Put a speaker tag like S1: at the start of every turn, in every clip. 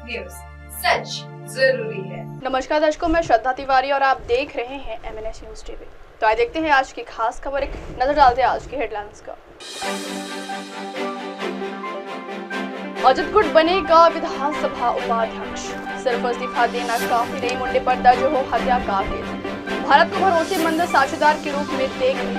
S1: News, सच जरूरी है।
S2: नमस्कार दर्शकों, मैं श्रद्धा तिवारी और आप देख रहे हैं MNS न्यूज टीवी। तो आइए देखते हैं आज की खास खबर, एक नजर डालते हैं आज की हेडलाइंस का। अजित गुट बनेगा विधानसभा उपाध्यक्ष, सिर्फ इस्तीफा देना काफी नहीं, मुंडे पर दर्ज हो हत्या का केस, भारत को भरोसेमंद साझेदार के रूप में देख रही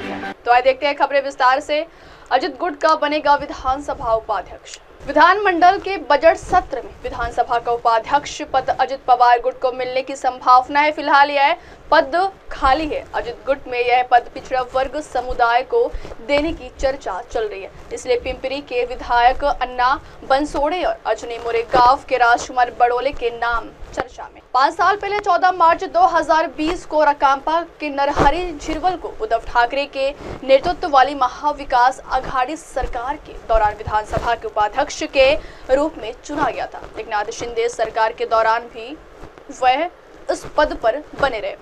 S2: है। तो आइए देखते हैं खबरें विस्तार से। अजित गुट का बनेगा विधानसभा उपाध्यक्ष। विधानमंडल के बजट सत्र में विधानसभा का उपाध्यक्ष पद अजित पवार गुट को मिलने की संभावना है। फिलहाल यह पद खाली है। अजित गुट में यह पद पिछड़ा वर्ग समुदाय को देने की चर्चा चल रही है, इसलिए पिंपरी के विधायक अन्ना बंसोड़े और अजनी मोरेगांव के राजकुमार बड़ोले के नाम चर्चा में। 5 साल पहले 14 मार्च 2020 को रकांपा के नरहरी झिरवल को उद्धव ठाकरे के नेतृत्व वाली महाविकास आघाड़ी सरकार के दौरान विधानसभा के उपाध्यक्ष के रूप में चुना गया था। एकनाथ शिंदे सरकार के दौरान भी वह इस पद पर बने रहे।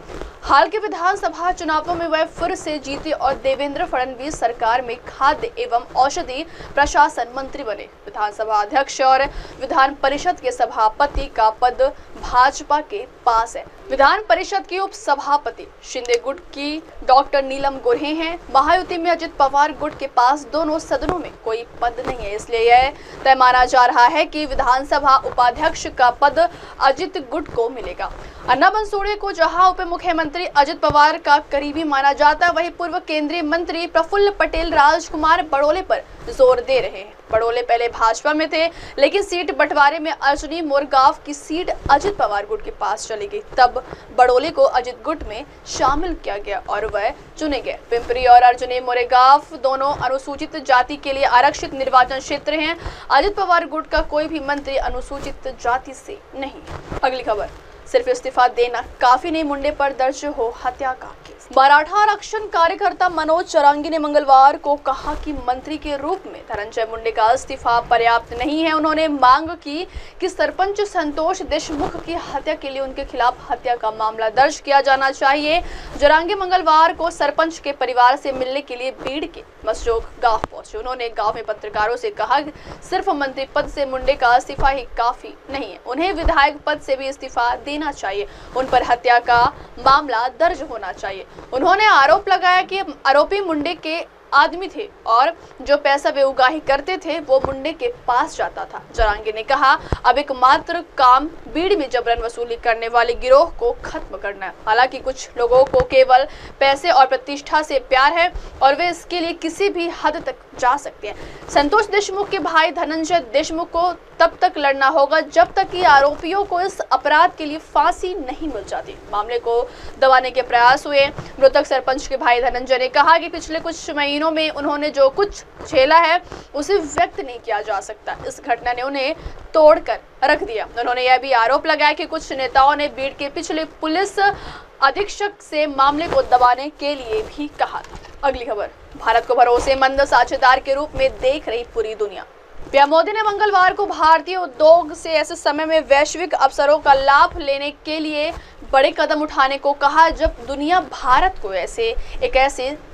S2: हाल के विधानसभा चुनावों में वह फिर से जीते और देवेंद्र फडणवीस सरकार में खाद्य एवं औषधि प्रशासन मंत्री बने। विधानसभा अध्यक्ष और विधान परिषद के सभापति का पद भाजपा के पास है। विधान परिषद के उप सभापति शिंदे गुट की डॉक्टर नीलम गोरे हैं। महायुति में अजित पवार गुट के पास दोनों सदनों में कोई पद नहीं है, इसलिए यह तय माना जा रहा है कि विधानसभा उपाध्यक्ष का पद अजित गुट को मिलेगा। अन्ना बंसोड़े को जहां उप मुख्यमंत्री अजित पवार का करीबी माना जाता है, वहीं पूर्व केंद्रीय मंत्री प्रफुल्ल पटेल राजकुमार बड़ोले पर जोर दे रहे हैं। बड़ोले पहले भाजपा में थे, लेकिन सीट बंटवारे में अजनी मोरगांव की सीट अजित पवार गुट के पास चली गई। तब बड़ोले को अजित गुट में शामिल किया गया और वह चुने गए। पिंपरी और अजनी मोरगांव दोनों अनुसूचित जाति के लिए आरक्षित निर्वाचन क्षेत्र हैं। अजित पवार गुट का कोई भी मंत्री अनुसूचित जाति से नहीं। अगली खबर, सिर्फ इस्तीफा देना काफी नहीं, मुंडे पर दर्ज हो हत्या का केस। मराठा आरक्षण कार्यकर्ता मनोज चौरंगी ने मंगलवार को कहा कि मंत्री के रूप में धनंजय मुंडे का इस्तीफा पर्याप्त नहीं है। उन्होंने मांग की कि सरपंच संतोष देशमुख की हत्या के लिए उनके खिलाफ हत्या का मामला दर्ज किया जाना चाहिए। चौरंगी मंगलवार को सरपंच के परिवार से मिलने के लिए भीड़ के मसजोग गांव पहुंचे। उन्होंने गांव में पत्रकारों से कहा कि सिर्फ मंत्री पद से मुंडे का इस्तीफा ही काफी नहीं है, उन्हें विधायक पद से भी इस्तीफा देना चाहिए। उन पर हत्या का मामला दर्ज होना चाहिए। उन्होंने आरोप लगाया कि आरोपी मुंडे के आदमी थे और जो पैसा वे उगाही करते थे वो मुंडे के पास जाता था। चौरंगी ने कहा, अब एकमात्र काम बीड़ में जबरन वसूली करने वाले गिरोह को खत्म करना है। हालांकि कुछ लोगों को केवल पैसे और प्रतिष्ठा से प्यार है और वे इसके लिए किसी भी हद तक जा सकते हैं। संतोष देशमुख के भाई धनंजय देशमुख को तब तक लड़ना होगा जब तक कि आरोपियों को इस अपराध के लिए फांसी नहीं मिल जाती। मामले को दबाने के प्रयास हुए। मृतक सरपंच के भाई धनंजय ने कहा कि पिछले कुछ महीनों में उन्होंने जो कुछ झेला है उसे व्यक्त नहीं किया जा सकता। इस घटना ने उन्हें तोड़कर रख दिया। उन्होंने यह भी आरोप लगाया कि कुछ नेताओं ने बीड़ के पिछले पुलिस अधीक्षक से मामले को दबाने के लिए भी कहा था। अगली खबर, भारत को भरोसेमंद साझेदार के रूप में देख रही पूरी दुनिया। पीएम मोदी ने मंगलवार को भारतीय उद्योग से ऐसे समय में वैश्विक अवसरों का लाभ लेने के लिए बड़े कदम उठाने को कहा जब दुनिया भारत को ऐसे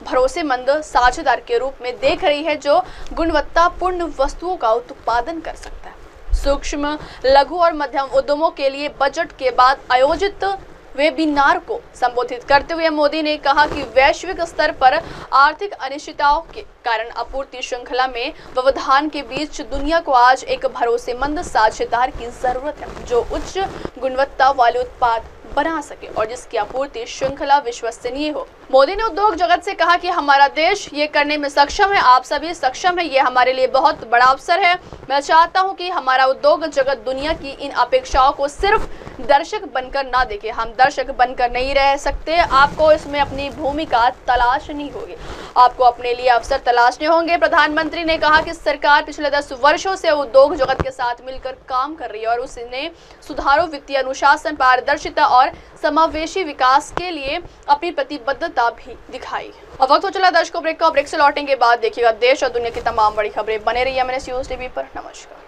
S2: भरोसेमंद साझेदार के रूप में देख रही है जो गुणवत्तापूर्ण वस्तुओं का उत्पादन कर सकता है। सूक्ष्म, लघु और मध्यम उद्यमों के लिए बजट के बाद आयोजित वेबिनार को संबोधित करते हुए मोदी ने कहा कि वैश्विक स्तर पर आर्थिक अनिश्चितताओं के कारण आपूर्ति श्रृंखला में व्यवधान के बीच दुनिया को आज एक भरोसेमंद साझेदार की जरूरत है जो उच्च गुणवत्ता वाले उत्पाद बना सके और जिसकी आपूर्ति श्रृंखला विश्वसनीय हो। मोदी ने उद्योग जगत से कहा कि हमारा देश ये करने में सक्षम है, आप सभी सक्षम है, ये हमारे लिए बहुत बड़ा अवसर है। मैं चाहता हूं कि हमारा उद्योग जगत दुनिया की इन अपेक्षाओं को सिर्फ दर्शक बनकर ना देखे। हम दर्शक बनकर नहीं रह सकते, आपको इसमें अपनी भूमिका तलाशनी होगी, आपको अपने लिए अवसर तलाशने होंगे। प्रधानमंत्री ने कहा कि सरकार पिछले 10 वर्षों से उद्योग जगत के साथ मिलकर काम कर रही है और उसने सुधारों, वित्तीय अनुशासन, पारदर्शिता और समावेशी विकास के लिए अपनी प्रतिबद्धता भी दिखाई। अब वक्त हो चला दर्शकों ब्रेक का। ब्रेक से लौटने के बाद देखिएगा देश और दुनिया की तमाम बड़ी खबरें। बने रहिए MNS न्यूज टीवी पर। नमस्कार।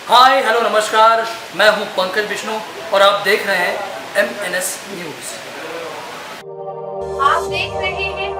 S3: हाय हेलो नमस्कार, मैं हूं पंकज विष्णु और आप देख रहे हैं MNS न्यूज।
S1: आप देख रहे हैं